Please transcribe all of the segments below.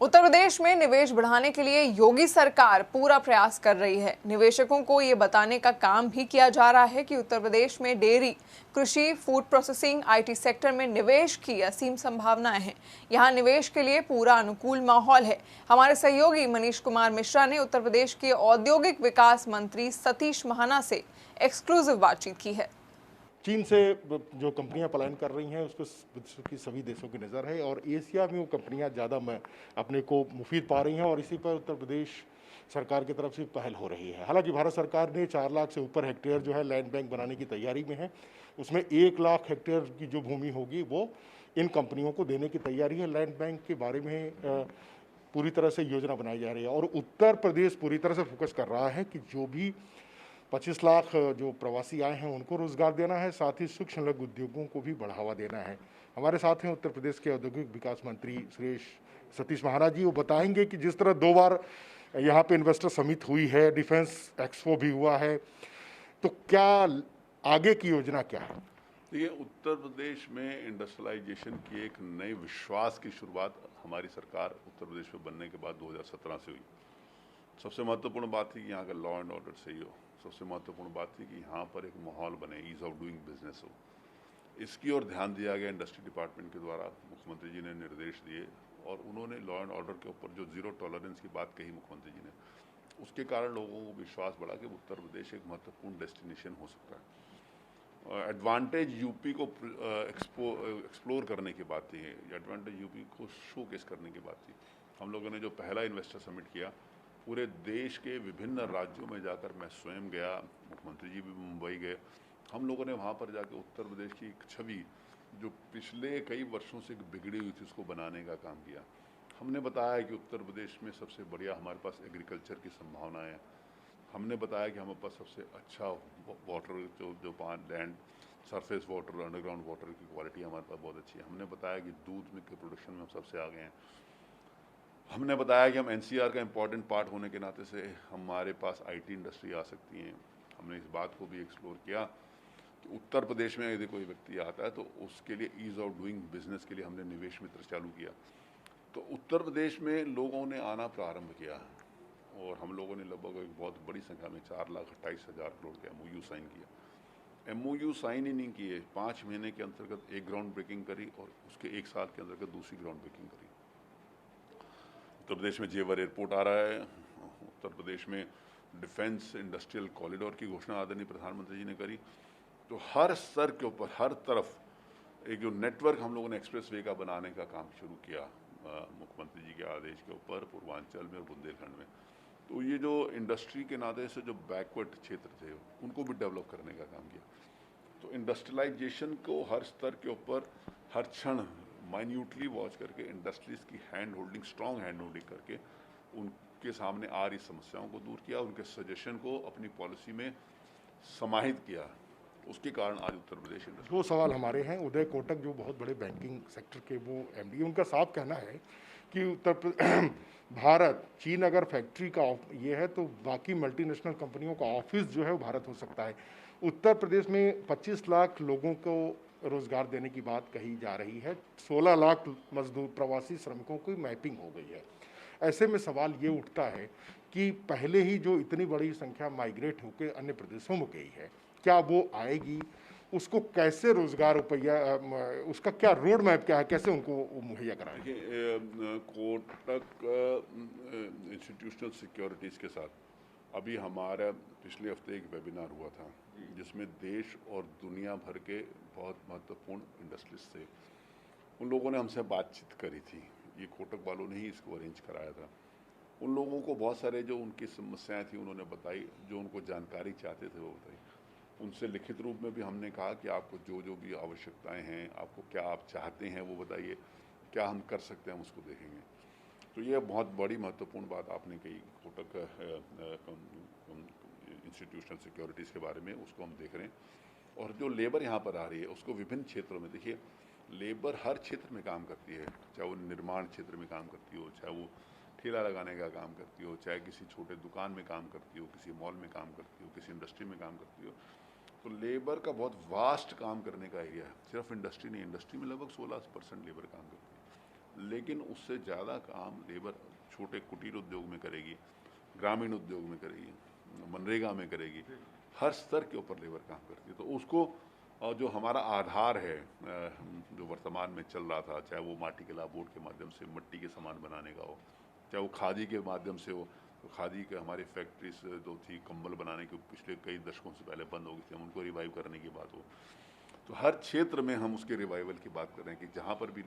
उत्तर प्रदेश में निवेश बढ़ाने के लिए योगी सरकार पूरा प्रयास कर रही है। निवेशकों को ये बताने का काम भी किया जा रहा है कि उत्तर प्रदेश में डेयरी, कृषि, फूड प्रोसेसिंग, आईटी सेक्टर में निवेश की असीम संभावनाएं हैं। यहाँ निवेश के लिए पूरा अनुकूल माहौल है। हमारे सहयोगी मनीष कुमार मिश्रा ने उत्तर प्रदेश के औद्योगिक विकास मंत्री सतीश महाना से एक्सक्लूसिव बातचीत की है। चीन से जो कंपनियां पलायन कर रही हैं उस पर विश्व की सभी देशों की नज़र है और एशिया में वो कंपनियां ज़्यादा अपने को मुफीद पा रही हैं और इसी पर उत्तर प्रदेश सरकार की तरफ से पहल हो रही है। हालांकि भारत सरकार ने 4 लाख से ऊपर हेक्टेयर जो है लैंड बैंक बनाने की तैयारी में है। उसमें 1 लाख हेक्टेयर की जो भूमि होगी वो इन कंपनियों को देने की तैयारी है। लैंड बैंक के बारे में पूरी तरह से योजना बनाई जा रही है और उत्तर प्रदेश पूरी तरह से फोकस कर रहा है कि जो भी 25 लाख जो प्रवासी आए हैं उनको रोजगार देना है, साथ ही सूक्ष्म लघु उद्योगों को भी बढ़ावा देना है। हमारे साथ हैं उत्तर प्रदेश के औद्योगिक विकास मंत्री सतीश महाराज जी। वो बताएंगे कि जिस तरह 2 बार यहाँ पे इन्वेस्टर समिट हुई है, डिफेंस एक्सपो भी हुआ है, तो क्या आगे की योजना क्या है? देखिए, उत्तर प्रदेश में इंडस्ट्रियलाइजेशन की एक नए विश्वास की शुरुआत हमारी सरकार उत्तर प्रदेश में बनने के बाद 2017 से हुई। सबसे महत्वपूर्ण बात थी कि यहाँ का लॉ एंड ऑर्डर सही हो। सबसे महत्वपूर्ण बात थी कि यहाँ पर एक माहौल बने, ईज ऑफ डूइंग बिजनेस हो। इसकी ओर ध्यान दिया गया इंडस्ट्री डिपार्टमेंट के द्वारा। मुख्यमंत्री जी ने निर्देश दिए और उन्होंने लॉ एंड ऑर्डर के ऊपर जो जीरो टॉलरेंस की बात कही मुख्यमंत्री जी ने, उसके कारण लोगों को विश्वास बढ़ा कि उत्तर प्रदेश एक महत्वपूर्ण डेस्टिनेशन हो सकता है। एडवांटेज यूपी को एक्सप्लोर करने की बात थी, एडवांटेज यूपी को शोकेस करने की बात थी। हम लोगों ने जो पहला इन्वेस्टर समिट किया, पूरे देश के विभिन्न राज्यों में जाकर मैं स्वयं गया, मुख्यमंत्री जी भी मुंबई गए। हम लोगों ने वहाँ पर जाकर उत्तर प्रदेश की एक छवि जो पिछले कई वर्षों से बिगड़ी हुई थी उसको बनाने का काम किया। हमने बताया कि उत्तर प्रदेश में सबसे बढ़िया हमारे पास एग्रीकल्चर की संभावनाएं हैं। हमने बताया कि हमारे पास सबसे अच्छा वाटर जो land, surface water, underground water की क्वालिटी हमारे पास बहुत अच्छी है। हमने बताया कि दूध में के प्रोडक्शन में हम सबसे आगे हैं। हमने बताया कि हम एनसीआर का इम्पॉर्टेंट पार्ट होने के नाते से हमारे पास आईटी इंडस्ट्री आ सकती है। हमने इस बात को भी एक्सप्लोर किया कि उत्तर प्रदेश में यदि कोई व्यक्ति आता है तो उसके लिए ईज ऑफ डूइंग बिजनेस के लिए हमने निवेश मित्र चालू किया। तो उत्तर प्रदेश में लोगों ने आना प्रारंभ किया और हम लोगों ने लगभग एक बहुत बड़ी संख्या में 4,28,000 करोड़ के एमओयू साइन किया। एमओयू साइन ही नहीं किए, 5 महीने के अंतर्गत एक ग्राउंड ब्रेकिंग करी और उसके 1 साल के अंतर्गत दूसरी ग्राउंड ब्रेकिंग करी। उत्तर प्रदेश में जेवर एयरपोर्ट आ रहा है। उत्तर प्रदेश में डिफेंस इंडस्ट्रियल कॉरिडोर की घोषणा आदरणीय प्रधानमंत्री जी ने करी। तो हर स्तर के ऊपर, हर तरफ एक जो नेटवर्क हम लोगों ने एक्सप्रेस वे का बनाने का काम शुरू किया मुख्यमंत्री जी के आदेश के ऊपर, पूर्वांचल में और बुंदेलखंड में। तो ये जो इंडस्ट्री के नाते से जो बैकवर्ड क्षेत्र थे उनको भी डेवलप करने का काम किया। तो इंडस्ट्रियलाइजेशन को हर स्तर के ऊपर हर क्षण माइन्यूटली वॉच करके इंडस्ट्रीज़ की hand holding, strong hand holding करके उनके सामने आ रही समस्याओं को दूर किया, उनके सजेशन को अपनी पॉलिसी में समाहित किया। उसके कारण आज उत्तर प्रदेश इंडस्ट्री। 2 सवाल हमारे हैं। उदय कोटक जो बहुत बड़े बैंकिंग सेक्टर के वो एमडी, उनका साफ कहना है कि भारत, चीन अगर फैक्ट्री का ये है तो बाकी मल्टीनेशनल कंपनियों का ऑफिस जो है वो भारत हो सकता है। उत्तर प्रदेश में 25 लाख लोगों को रोजगार देने की बात कही जा रही है। 16 लाख मजदूर प्रवासी श्रमिकों की मैपिंग हो गई है। ऐसे में सवाल ये उठता है कि पहले ही जो इतनी बड़ी संख्या माइग्रेट होकर अन्य प्रदेशों में गई है, क्या वो आएगी? उसको कैसे रोजगार रुपया, उसका क्या रोड मैप क्या है, कैसे उनको मुहैया कराएंगे? देखिए, कोटक इंस्टीट्यूशनल सिक्योरिटीज़ के साथ अभी हमारा पिछले हफ्ते एक वेबिनार हुआ था जिसमें देश और दुनिया भर के बहुत महत्वपूर्ण इंडस्ट्रीज थे। उन लोगों ने हमसे बातचीत करी थी। ये कोटक वालों ने ही इसको अरेंज कराया था। उन लोगों को बहुत सारे जो उनकी समस्याएं थी उन्होंने बताई, जो उनको जानकारी चाहते थे वो बताई। उनसे लिखित रूप में भी हमने कहा कि आपको जो जो भी आवश्यकताएं हैं, आपको क्या आप चाहते हैं वो बताइए, क्या हम कर सकते हैं हम उसको देखेंगे। तो ये बहुत बड़ी महत्वपूर्ण बात आपने कही कोटक इंस्टीट्यूशनल सिक्योरिटीज़ के बारे में, उसको हम देख रहे हैं। और जो लेबर यहाँ पर आ रही है उसको विभिन्न क्षेत्रों में, देखिए लेबर हर क्षेत्र में काम करती है, चाहे वो निर्माण क्षेत्र में काम करती हो, चाहे वो ठेला लगाने का काम करती हो, चाहे किसी छोटे दुकान में काम करती हो, किसी मॉल में काम करती हो, किसी इंडस्ट्री में काम करती हो। तो लेबर का बहुत वास्ट काम करने का एरिया है। सिर्फ इंडस्ट्री नहीं, इंडस्ट्री में लगभग 16% लेबर काम करती है। लेकिन उससे ज़्यादा काम लेबर छोटे कुटीर उद्योग में करेगी, ग्रामीण उद्योग में करेगी, मनरेगा में करेगी, हर स्तर के ऊपर लेबर काम करती है। तो उसको जो हमारा आधार है जो वर्तमान में चल रहा था, चाहे वो माटी कला बोर्ड के माध्यम से मिट्टी के सामान बनाने का हो, चाहे वो खादी के माध्यम से हो, तो खादी के हमारी फैक्ट्रीज जो थी कंबल बनाने की पिछले कई दशकों से पहले बंद हो गई थी, हम उनको रिवाइव करने की बात हो, तो हर क्षेत्र में हम उसके रिवाइवल की बात कर रहे हैं कि जहाँ पर भी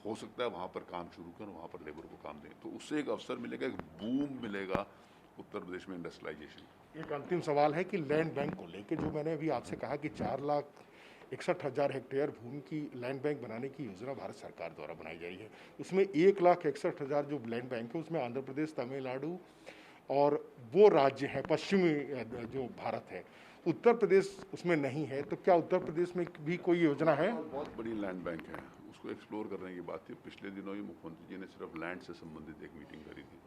हो सकता है वहाँ पर काम शुरू करें, वहाँ पर लेबर को काम दें, तो उससे एक अवसर मिलेगा, एक बूम मिलेगा उत्तर प्रदेश में इंडस्ट्रियलाइजेशन। एक अंतिम सवाल है कि लैंड बैंक को लेकर जो मैंने अभी आपसे कहा कि 4,61,000 हेक्टेयर भूमि की लैंड बैंक बनाने की योजना भारत सरकार द्वारा बनाई जा रही है, उसमें 1,61,000 जो लैंड बैंक है उसमें आंध्र प्रदेश, तमिलनाडु और वो राज्य हैं पश्चिमी जो भारत है, उत्तर प्रदेश उसमें नहीं है, तो क्या उत्तर प्रदेश में भी कोई योजना है? बहुत बड़ी लैंड बैंक है, उसको एक्सप्लोर करने की बात थी। पिछले दिनों ही मुख्यमंत्री जी ने सिर्फ लैंड से संबंधित एक मीटिंग करी थी।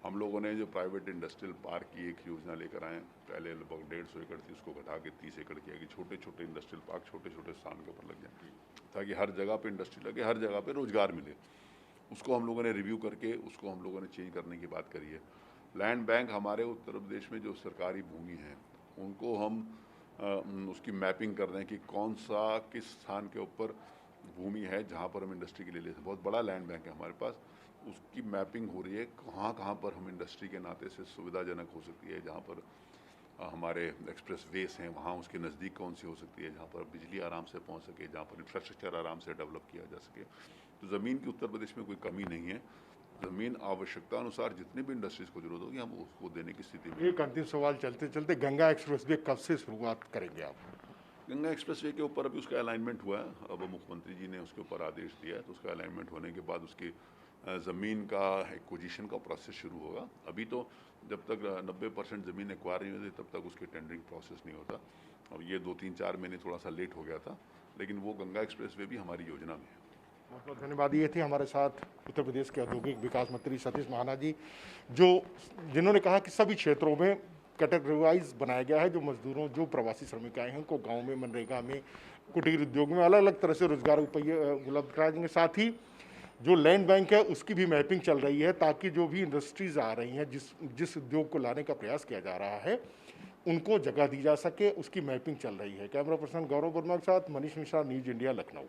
हम लोगों ने जो प्राइवेट इंडस्ट्रियल पार्क की एक योजना लेकर आए, पहले लगभग 150 एकड़ थी, उसको घटा के 30 एकड़ किया कि छोटे छोटे इंडस्ट्रियल पार्क छोटे छोटे स्थान के ऊपर लग जाए, ताकि हर जगह पे इंडस्ट्री लगे, हर जगह पे रोजगार मिले। उसको हम लोगों ने रिव्यू करके उसको हम लोगों ने चेंज करने की बात करी है। लैंड बैंक हमारे उत्तर प्रदेश में जो सरकारी भूमि है उनको हम उसकी मैपिंग कर रहे हैं कि कौन सा किस स्थान के ऊपर भूमि है जहाँ पर हम इंडस्ट्री के लिए ले सकते। बहुत बड़ा लैंड बैंक है हमारे पास, उसकी मैपिंग हो रही है कहाँ कहाँ पर हम इंडस्ट्री के नाते से सुविधाजनक हो सकती है, जहाँ पर हमारे एक्सप्रेस वेस हैं वहाँ उसके नज़दीक कौन सी हो सकती है, जहाँ पर बिजली आराम से पहुँच सके, जहाँ पर इंफ्रास्ट्रक्चर आराम से डेवलप किया जा सके। तो ज़मीन की उत्तर प्रदेश में कोई कमी नहीं है, ज़मीन आवश्यकता अनुसार जितनी भी इंडस्ट्रीज को जरूरत होगी हम उसको देने की स्थिति में। एक अंतिम सवाल चलते चलते, गंगा एक्सप्रेसवे कब से शुरुआत करेंगे आप? गंगा एक्सप्रेसवे के ऊपर अभी उसका अलाइनमेंट हुआ है, अब मुख्यमंत्री जी ने उसके ऊपर आदेश दिया है, तो उसका अलाइनमेंट होने के बाद उसकी ज़मीन का एक्विजिशन का प्रोसेस शुरू होगा। अभी तो जब तक 90% ज़मीन एक्वायर नहीं होती तब तक उसकी टेंडरिंग प्रोसेस नहीं होता। अब ये 2-3-4 महीने थोड़ा सा लेट हो गया था, लेकिन वो गंगा एक्सप्रेसवे भी हमारी योजना में है। बहुत बहुत धन्यवाद। ये थे हमारे साथ उत्तर प्रदेश के औद्योगिक विकास मंत्री सतीश महाना जी, जिन्होंने कहा कि सभी क्षेत्रों में कैटेगराइज बनाया गया है, जो मजदूरों, जो प्रवासी श्रमिक आए हैं उनको गाँव में, मनरेगा में, कुटीर उद्योग में अलग अलग तरह से रोजगार उपलब्ध कराए जाएंगे। साथ ही जो लैंड बैंक है उसकी भी मैपिंग चल रही है, ताकि जो भी इंडस्ट्रीज आ रही हैं, जिस उद्योग को लाने का प्रयास किया जा रहा है उनको जगह दी जा सके, उसकी मैपिंग चल रही है। कैमरा पर्सन गौरव वर्मा के साथ मनीष मिश्रा, न्यूज़ इंडिया, लखनऊ।